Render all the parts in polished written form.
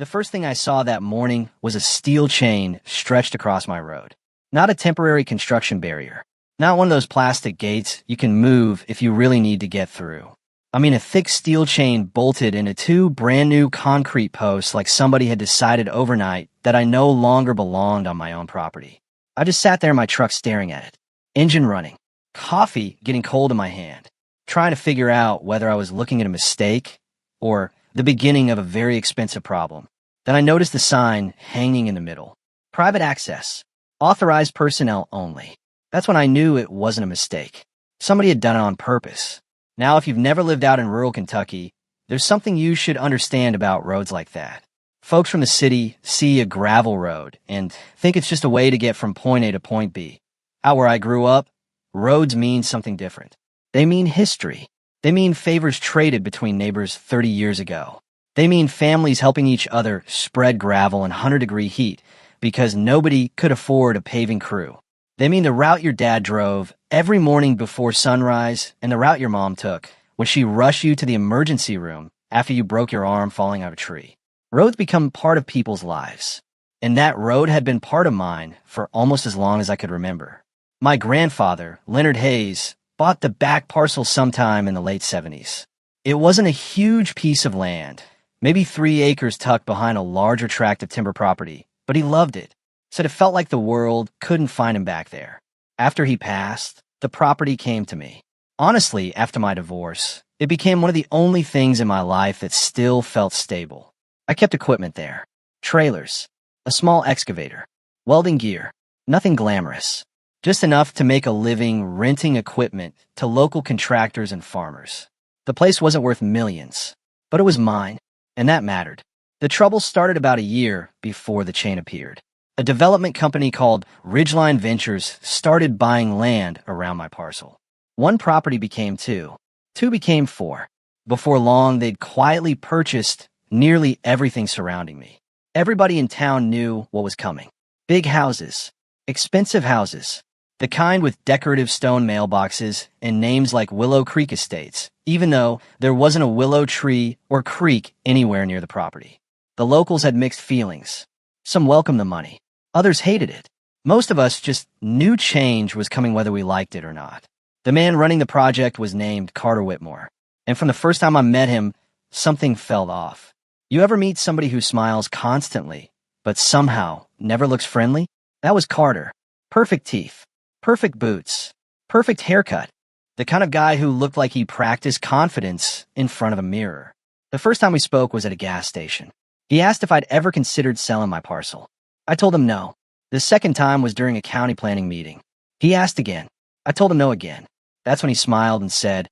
The first thing I saw that morning was a steel chain stretched across my road. Not a temporary construction barrier. Not one of those plastic gates you can move if you really need to get through. I mean, a thick steel chain bolted into two brand new concrete posts like somebody had decided overnight that I no longer belonged on my own property. I just sat there in my truck staring at it. Engine running. Coffee getting cold in my hand. Trying to figure out whether I was looking at a mistake or the beginning of a very expensive problem. Then I noticed the sign hanging in the middle. Private access. Authorized personnel only. That's when I knew it wasn't a mistake. Somebody had done it on purpose. Now, if you've never lived out in rural Kentucky, there's something you should understand about roads like that. Folks from the city see a gravel road and think it's just a way to get from point A to point B. Out where I grew up, roads mean something different. They mean history. They mean favors traded between neighbors 30 years ago. They mean families helping each other spread gravel in 100-degree heat because nobody could afford a paving crew. They mean the route your dad drove every morning before sunrise and the route your mom took when she rushed you to the emergency room after you broke your arm falling out of a tree. Roads become part of people's lives, and that road had been part of mine for almost as long as I could remember. My grandfather, Leonard Hayes, bought the back parcel sometime in the late 70s. It wasn't a huge piece of land, maybe 3 acres tucked behind a larger tract of timber property, but he loved it. Said it felt like the world couldn't find him back there. After he passed, the property came to me. Honestly, after my divorce, it became one of the only things in my life that still felt stable. I kept equipment there. Trailers, a small excavator, welding gear, nothing glamorous. Just enough to make a living renting equipment to local contractors and farmers. The place wasn't worth millions, but it was mine, and that mattered. The trouble started about a year before the chain appeared. A development company called Ridgeline Ventures started buying land around my parcel. One property became two. Two became four. Before long, they'd quietly purchased nearly everything surrounding me. Everybody in town knew what was coming. Big houses. Expensive houses. The kind with decorative stone mailboxes and names like Willow Creek Estates, even though there wasn't a willow tree or creek anywhere near the property. The locals had mixed feelings. Some welcomed the money. Others hated it. Most of us just knew change was coming whether we liked it or not. The man running the project was named Carter Whitmore, and from the first time I met him, something felt off. You ever meet somebody who smiles constantly, but somehow never looks friendly? That was Carter. Perfect teeth, perfect boots, perfect haircut. The kind of guy who looked like he practiced confidence in front of a mirror. The first time we spoke was at a gas station. He asked if I'd ever considered selling my parcel. I told him no. The second time was during a county planning meeting. He asked again. I told him no again. That's when he smiled and said,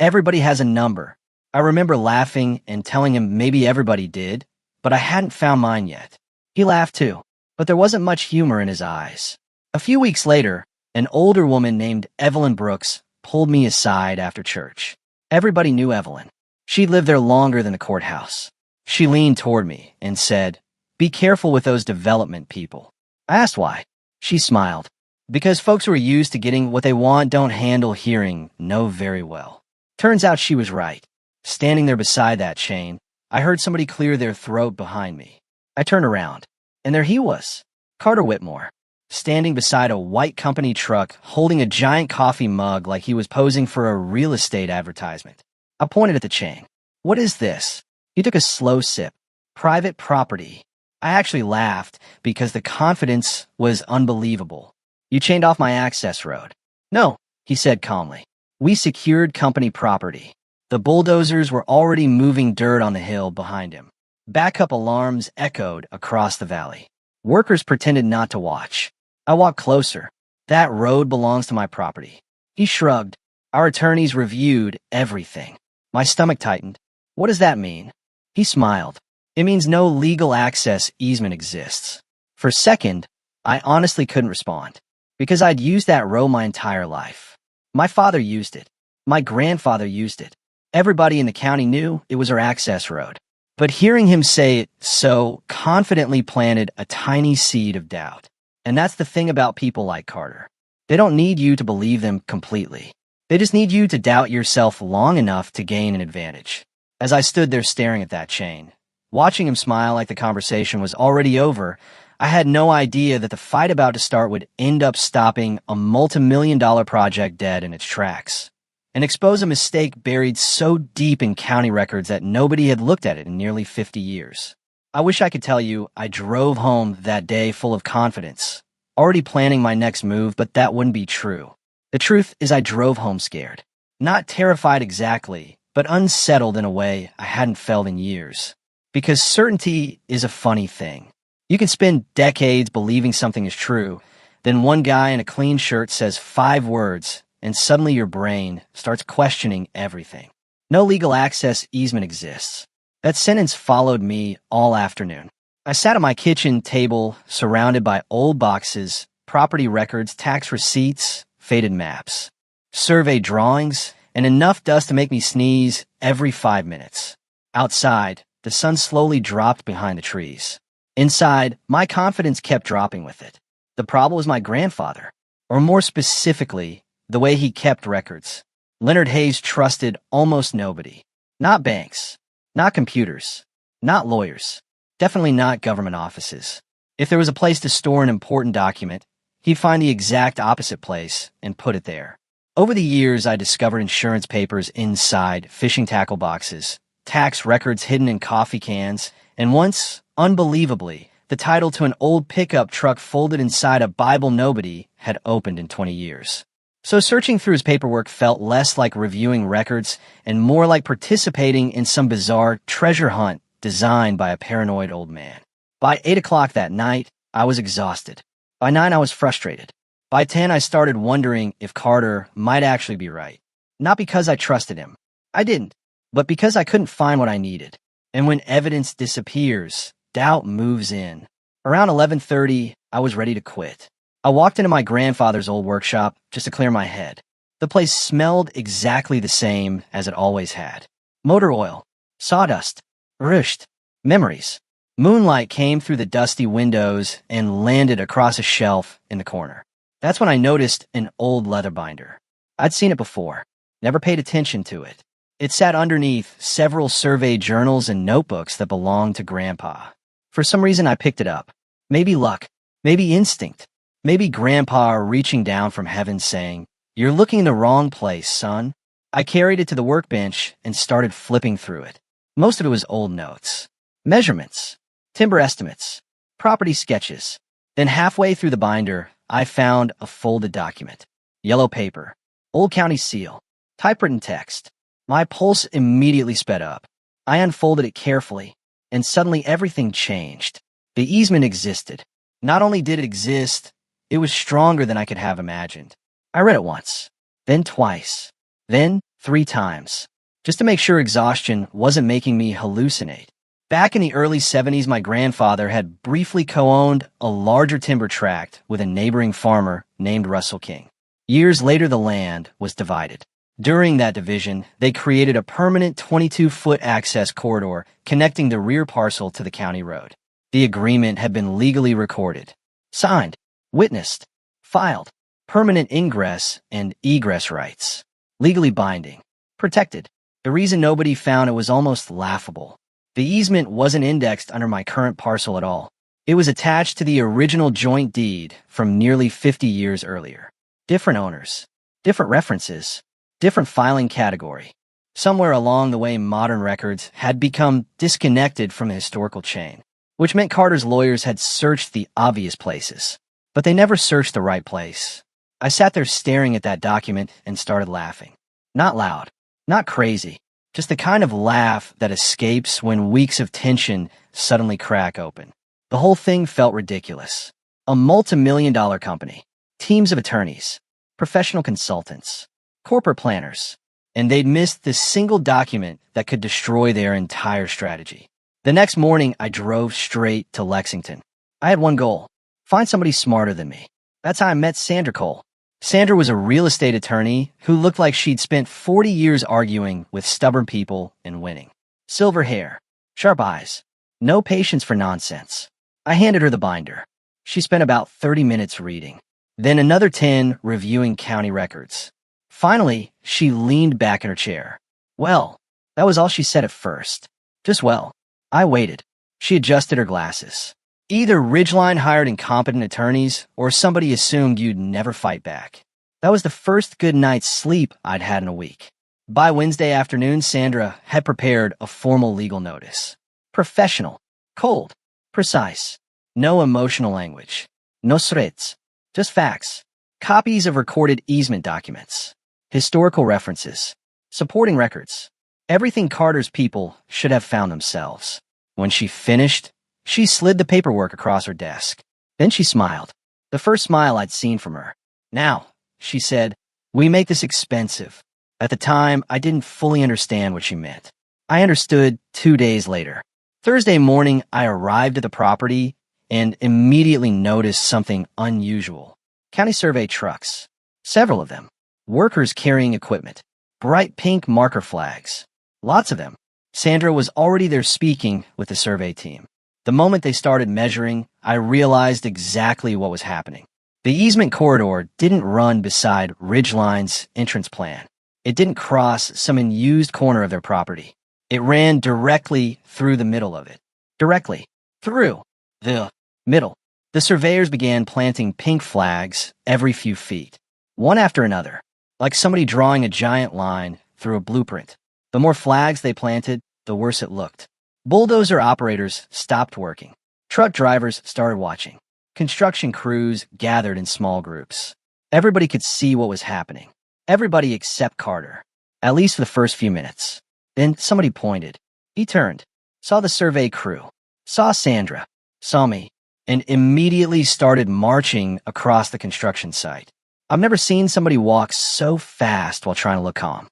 "Everybody has a number." I remember laughing and telling him maybe everybody did, but I hadn't found mine yet. He laughed too, but there wasn't much humor in his eyes. A few weeks later, an older woman named Evelyn Brooks pulled me aside after church. Everybody knew Evelyn. She'd lived there longer than the courthouse. She leaned toward me and said, "Be careful with those development people." I asked why. She smiled. Because folks who are used to getting what they want don't handle hearing no very well. Turns out she was right. Standing there beside that chain, I heard somebody clear their throat behind me. I turned around, and there he was, Carter Whitmore, standing beside a white company truck holding a giant coffee mug like he was posing for a real estate advertisement. I pointed at the chain. "What is this?" He took a slow sip. "Private property." I actually laughed because the confidence was unbelievable. "You chained off my access road." "No," he said calmly. "We secured company property." The bulldozers were already moving dirt on the hill behind him. Backup alarms echoed across the valley. Workers pretended not to watch. I walked closer. "That road belongs to my property." He shrugged. "Our attorneys reviewed everything." My stomach tightened. "What does that mean?" He smiled. "It means no legal access easement exists." For a second, I honestly couldn't respond, because I'd used that road my entire life. My father used it. My grandfather used it. Everybody in the county knew it was our access road. But hearing him say it so confidently planted a tiny seed of doubt. And that's the thing about people like Carter. They don't need you to believe them completely. They just need you to doubt yourself long enough to gain an advantage. As I stood there staring at that chain, Watching him smile like the conversation was already over, I had no idea that the fight about to start would end up stopping a multi-million-dollar project dead in its tracks and expose a mistake buried so deep in county records that nobody had looked at it in nearly 50 years. I wish I could tell you I drove home that day full of confidence, already planning my next move, but that wouldn't be true. The truth is I drove home scared. Not terrified exactly, but unsettled in a way I hadn't felt in years. Because certainty is a funny thing. You can spend decades believing something is true, then one guy in a clean shirt says 5 words, and suddenly your brain starts questioning everything. No legal access easement exists. That sentence followed me all afternoon. I sat at my kitchen table surrounded by old boxes, property records, tax receipts, faded maps, survey drawings, and enough dust to make me sneeze every 5 minutes. Outside, the sun slowly dropped behind the trees. Inside, my confidence kept dropping with it. The problem was my grandfather, or more specifically, the way he kept records. Leonard Hayes trusted almost nobody. Not banks, not computers, not lawyers, definitely not government offices. If there was a place to store an important document, he'd find the exact opposite place and put it there. Over the years, I discovered insurance papers inside fishing tackle boxes, tax records hidden in coffee cans, and once, unbelievably, the title to an old pickup truck folded inside a Bible nobody had opened in 20 years. So searching through his paperwork felt less like reviewing records and more like participating in some bizarre treasure hunt designed by a paranoid old man. By 8 o'clock that night, I was exhausted. By 9, I was frustrated. By 10, I started wondering if Carter might actually be right. Not because I trusted him. I didn't. But because I couldn't find what I needed. And when evidence disappears, doubt moves in. Around 11:30, I was ready to quit. I walked into my grandfather's old workshop just to clear my head. The place smelled exactly the same as it always had. Motor oil, sawdust, rushed, memories. Moonlight came through the dusty windows and landed across a shelf in the corner. That's when I noticed an old leather binder. I'd seen it before, never paid attention to it. It sat underneath several survey journals and notebooks that belonged to Grandpa. For some reason, I picked it up. Maybe luck, maybe instinct. Maybe Grandpa reaching down from heaven saying, "You're looking in the wrong place, son." I carried it to the workbench and started flipping through it. Most of it was old notes, measurements, timber estimates, property sketches. Then halfway through the binder, I found a folded document. Yellow paper, old county seal, typewritten text. My pulse immediately sped up. I unfolded it carefully, and suddenly everything changed. The easement existed. Not only did it exist, it was stronger than I could have imagined. I read it once, then twice, then 3 times, just to make sure exhaustion wasn't making me hallucinate. Back in the early 70s, my grandfather had briefly co-owned a larger timber tract with a neighboring farmer named Russell King. Years later, the land was divided. During that division, they created a permanent 22-foot access corridor connecting the rear parcel to the county road. The agreement had been legally recorded, signed, witnessed, filed, permanent ingress and egress rights, legally binding, protected. The reason nobody found it was almost laughable. The easement wasn't indexed under my current parcel at all. It was attached to the original joint deed from nearly 50 years earlier. Different owners, different references, different filing category. Somewhere along the way, modern records had become disconnected from the historical chain, which meant Carter's lawyers had searched the obvious places. But they never searched the right place. I sat there staring at that document and started laughing. Not loud, not crazy, just the kind of laugh that escapes when weeks of tension suddenly crack open. The whole thing felt ridiculous. A multi-million-dollar company, teams of attorneys, professional consultants, corporate planners, and they'd missed the single document that could destroy their entire strategy. The next morning, I drove straight to Lexington. I had one goal: find somebody smarter than me. That's how I met Sandra Cole. Sandra was a real estate attorney who looked like she'd spent 40 years arguing with stubborn people and winning. Silver hair, sharp eyes, no patience for nonsense. I handed her the binder. She spent about 30 minutes reading, then another 10 reviewing county records. Finally, she leaned back in her chair. Well, that was all she said at first. Just well. I waited. She adjusted her glasses. Either Ridgeline hired incompetent attorneys, or somebody assumed you'd never fight back. That was the first good night's sleep I'd had in a week. By Wednesday afternoon, Sandra had prepared a formal legal notice. Professional, cold, precise, no emotional language, no threats, just facts, copies of recorded easement documents, historical references, supporting records, everything Carter's people should have found themselves. When she finished, she slid the paperwork across her desk. Then she smiled, the first smile I'd seen from her. Now, she said, we make this expensive. At the time, I didn't fully understand what she meant. I understood 2 days later. Thursday morning, I arrived at the property and immediately noticed something unusual. County survey trucks. Several of them. Workers carrying equipment. Bright pink marker flags. Lots of them. Sandra was already there speaking with the survey team. The moment they started measuring, I realized exactly what was happening. The easement corridor didn't run beside Ridgeline's entrance plan. It didn't cross some unused corner of their property. It ran directly through the middle of it. Directly through the middle. The surveyors began planting pink flags every few feet, one after another, like somebody drawing a giant line through a blueprint. The more flags they planted, the worse it looked. Bulldozer operators stopped working. Truck drivers started watching. Construction crews gathered in small groups. Everybody could see what was happening. Everybody except Carter, at least for the first few minutes. Then somebody pointed. He turned, saw the survey crew, saw Sandra, saw me, and immediately started marching across the construction site. I've never seen somebody walk so fast while trying to look calm.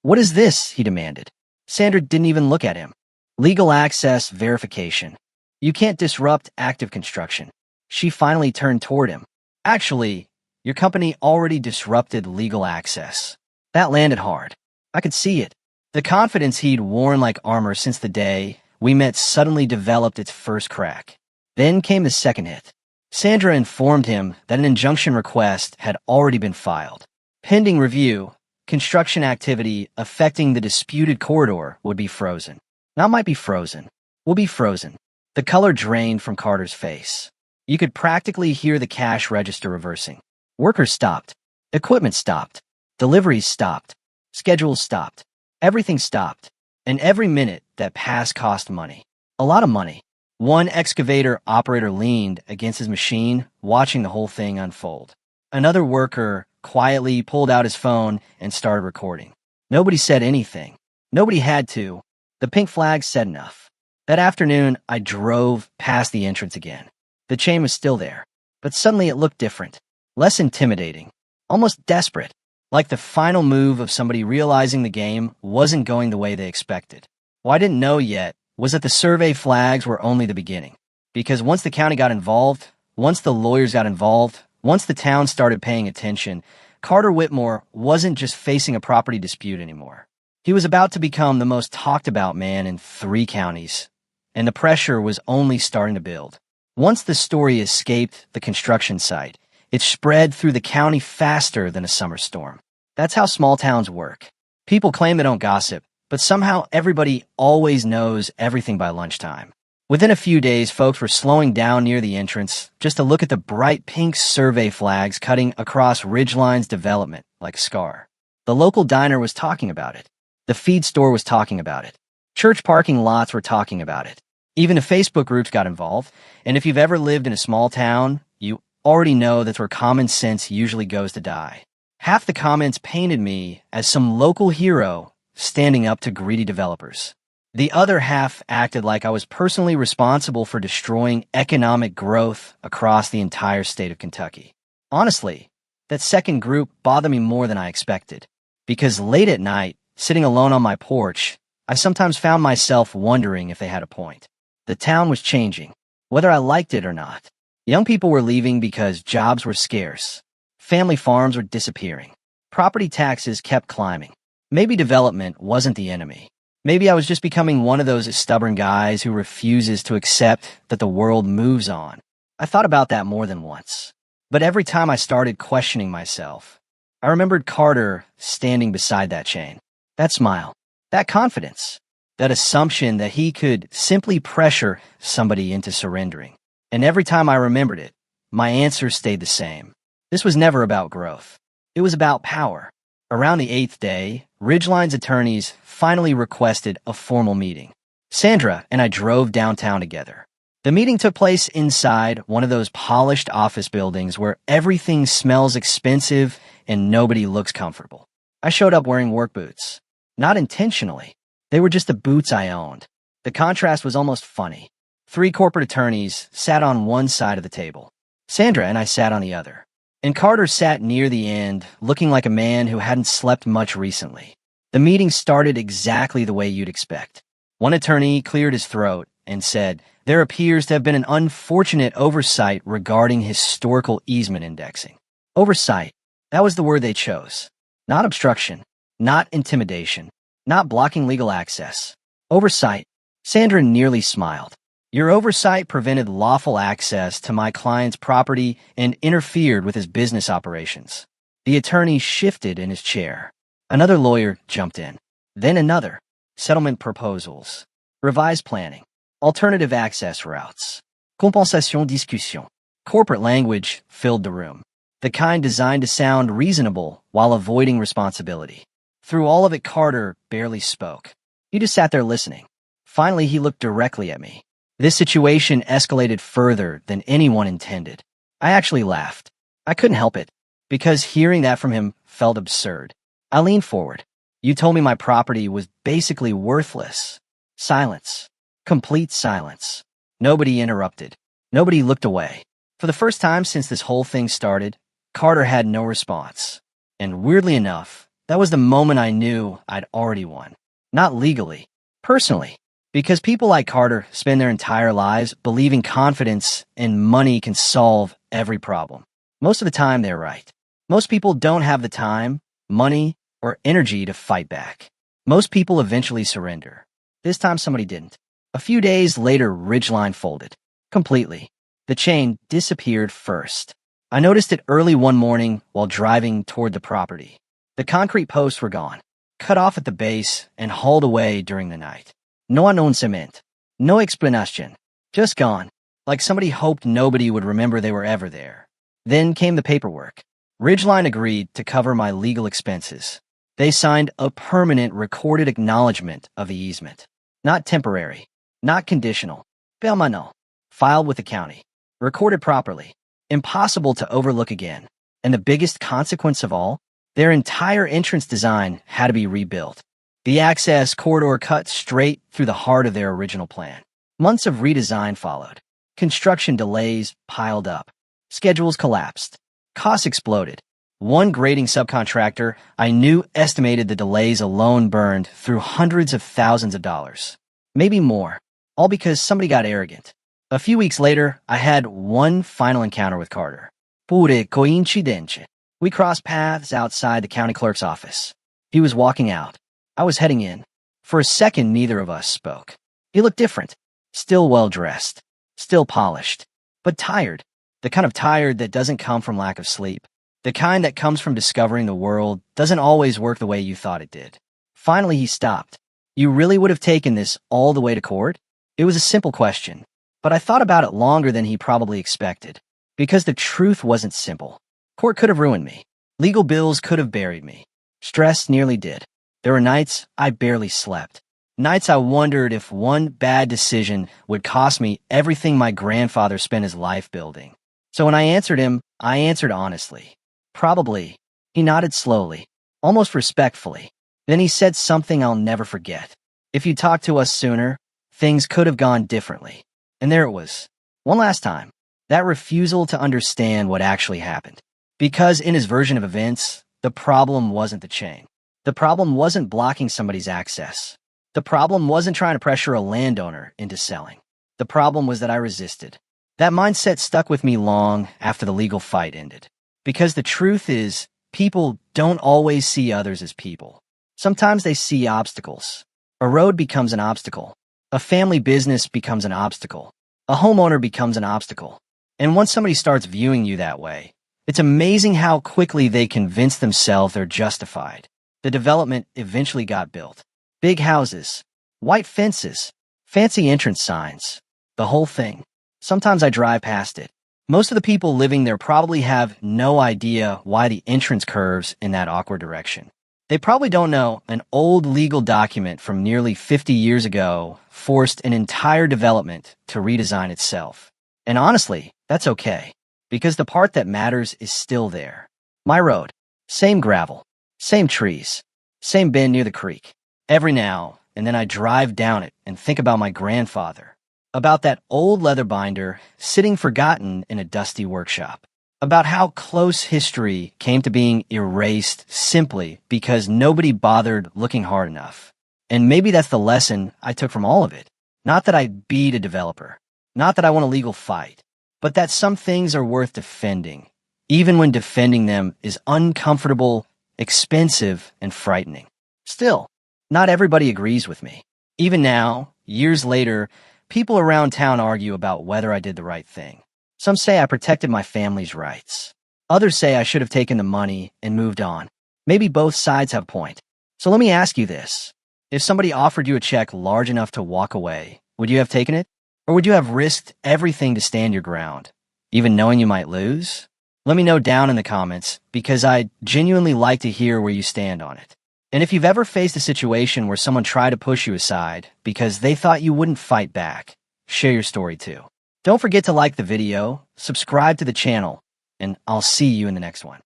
What is this? He demanded. Sandra didn't even look at him. Legal access verification. You can't disrupt active construction. She finally turned toward him. Actually, your company already disrupted legal access. That landed hard. I could see it. The confidence he'd worn like armor since the day we met suddenly developed its first crack. Then came the second hit. Sandra informed him that an injunction request had already been filed. Pending review, construction activity affecting the disputed corridor would be frozen. Now might be frozen. Will be frozen. The color drained from Carter's face. You could practically hear the cash register reversing. Workers stopped. Equipment stopped. Deliveries stopped. Schedules stopped. Everything stopped. And every minute that passed cost money. A lot of money. One excavator operator leaned against his machine, watching the whole thing unfold. Another worker quietly pulled out his phone and started recording. Nobody said anything. Nobody had to. The pink flag said enough. That afternoon, I drove past the entrance again. The chain was still there, but suddenly it looked different, less intimidating, almost desperate, like the final move of somebody realizing the game wasn't going the way they expected. What I didn't know yet was that the survey flags were only the beginning, because once the county got involved, once the lawyers got involved, once the town started paying attention, Carter Whitmore wasn't just facing a property dispute anymore. He was about to become the most talked about man in 3 counties, and the pressure was only starting to build. Once the story escaped the construction site, it spread through the county faster than a summer storm. That's how small towns work. People claim they don't gossip, but somehow everybody always knows everything by lunchtime. Within a few days, folks were slowing down near the entrance just to look at the bright pink survey flags cutting across Ridgeline's development like a scar. The local diner was talking about it. The feed store was talking about it. Church parking lots were talking about it. Even the Facebook groups got involved, and if you've ever lived in a small town, you already know that's where common sense usually goes to die. Half the comments painted me as some local hero standing up to greedy developers. The other half acted like I was personally responsible for destroying economic growth across the entire state of Kentucky. Honestly, that second group bothered me more than I expected, because late at night, sitting alone on my porch, I sometimes found myself wondering if they had a point. The town was changing, whether I liked it or not. Young people were leaving because jobs were scarce. Family farms were disappearing. Property taxes kept climbing. Maybe development wasn't the enemy. Maybe I was just becoming one of those stubborn guys who refuses to accept that the world moves on. I thought about that more than once. But every time I started questioning myself, I remembered Carter standing beside that chain. That smile. That confidence. that assumption that he could simply pressure somebody into surrendering. And every time I remembered it, my answer stayed the same. This was never about growth. It was about power. Around the 8th day, Ridgeline's attorneys finally requested a formal meeting. Sandra and I drove downtown together. The meeting took place inside one of those polished office buildings where everything smells expensive and nobody looks comfortable. I showed up wearing work boots. Not intentionally. They were just the boots I owned. The contrast was almost funny. 3 corporate attorneys sat on one side of the table. Sandra and I sat on the other. And Carter sat near the end, looking like a man who hadn't slept much recently. The meeting started exactly the way you'd expect. One attorney cleared his throat and said, "There appears to have been an unfortunate oversight regarding historical easement indexing." Oversight, that was the word they chose. Not obstruction, not intimidation, not blocking legal access. Oversight. Sandra nearly smiled. "Your oversight prevented lawful access to my client's property and interfered with his business operations." The attorney shifted in his chair. Another lawyer jumped in. Then another. Settlement proposals. Revised planning. Alternative access routes. Compensation discussion. Corporate language filled the room. The kind designed to sound reasonable while avoiding responsibility. Through all of it, Carter barely spoke. He just sat there listening. Finally, he looked directly at me. This situation escalated further than anyone intended. I actually laughed. I couldn't help it, because hearing that from him felt absurd. I leaned forward. "You told me my property was basically worthless." Silence. Complete silence. Nobody interrupted. Nobody looked away. For the first time since this whole thing started, Carter had no response. And weirdly enough, that was the moment I knew I'd already won. Not legally, personally. Because people like Carter spend their entire lives believing confidence and money can solve every problem. Most of the time, they're right. Most people don't have the time, money, or energy to fight back. Most people eventually surrender. This time, somebody didn't. A few days later, Ridgeline folded. Completely. The chain disappeared first. I noticed it early one morning while driving toward the property. The concrete posts were gone, cut off at the base, and hauled away during the night. No announcement. No explanation. Just gone. Like somebody hoped nobody would remember they were ever there. Then came the paperwork. Ridgeline agreed to cover my legal expenses. They signed a permanent recorded acknowledgement of the easement. Not temporary. Not conditional. Permanent. Filed with the county. Recorded properly. Impossible to overlook again. And the biggest consequence of all, their entire entrance design had to be rebuilt. The access corridor cut straight through the heart of their original plan. Months of redesign followed. Construction delays piled up. Schedules collapsed. Costs exploded. One grading subcontractor I knew estimated the delays alone burned through hundreds of thousands of dollars. Maybe more. All because somebody got arrogant. A few weeks later, I had one final encounter with Carter. Pure coincidenza. We crossed paths outside the county clerk's office. He was walking out. I was heading in. For a second, neither of us spoke. He looked different. Still well-dressed. Still polished. But tired. The kind of tired that doesn't come from lack of sleep. The kind that comes from discovering the world doesn't always work the way you thought it did. Finally, he stopped. "You really would have taken this all the way to court?" It was a simple question, but I thought about it longer than he probably expected. Because the truth wasn't simple. Court could have ruined me. Legal bills could have buried me. Stress nearly did. There were nights I barely slept. Nights I wondered if one bad decision would cost me everything my grandfather spent his life building. So when I answered him, I answered honestly. Probably. He nodded slowly, almost respectfully. Then he said something I'll never forget. "If you talked to us sooner, things could have gone differently." And there it was. One last time. That refusal to understand what actually happened. Because in his version of events, the problem wasn't the chain. The problem wasn't blocking somebody's access. The problem wasn't trying to pressure a landowner into selling. The problem was that I resisted. That mindset stuck with me long after the legal fight ended. Because the truth is, people don't always see others as people. Sometimes they see obstacles. A road becomes an obstacle. A family business becomes an obstacle. A homeowner becomes an obstacle. And once somebody starts viewing you that way, it's amazing how quickly they convince themselves they're justified. The development eventually got built. Big houses, White fences, fancy entrance signs, the whole thing. Sometimes I drive past it. Most of the people living there probably have no idea why the entrance curves in that awkward direction. They probably don't know an old legal document from nearly 50 years ago forced an entire development to redesign itself. And honestly, that's okay, because the part that matters is still there. My road. Same gravel, same trees, same bend near the creek. Every now and then I drive down it and think about my grandfather, about that old leather binder sitting forgotten in a dusty workshop, about how close history came to being erased simply because nobody bothered looking hard enough. And maybe that's the lesson I took from all of it. Not that I beat a developer, not that I want a legal fight, but that some things are worth defending, even when defending them is uncomfortable, expensive, and frightening. Still, not everybody agrees with me. Even now, years later, people around town argue about whether I did the right thing. Some say I protected my family's rights. Others say I should have taken the money and moved on. Maybe both sides have a point. So let me ask you this. If somebody offered you a check large enough to walk away, would you have taken it? Or would you have risked everything to stand your ground, even knowing you might lose? Let me know down in the comments, because I'd genuinely like to hear where you stand on it. And if you've ever faced a situation where someone tried to push you aside because they thought you wouldn't fight back, share your story too. Don't forget to like the video, subscribe to the channel, and I'll see you in the next one.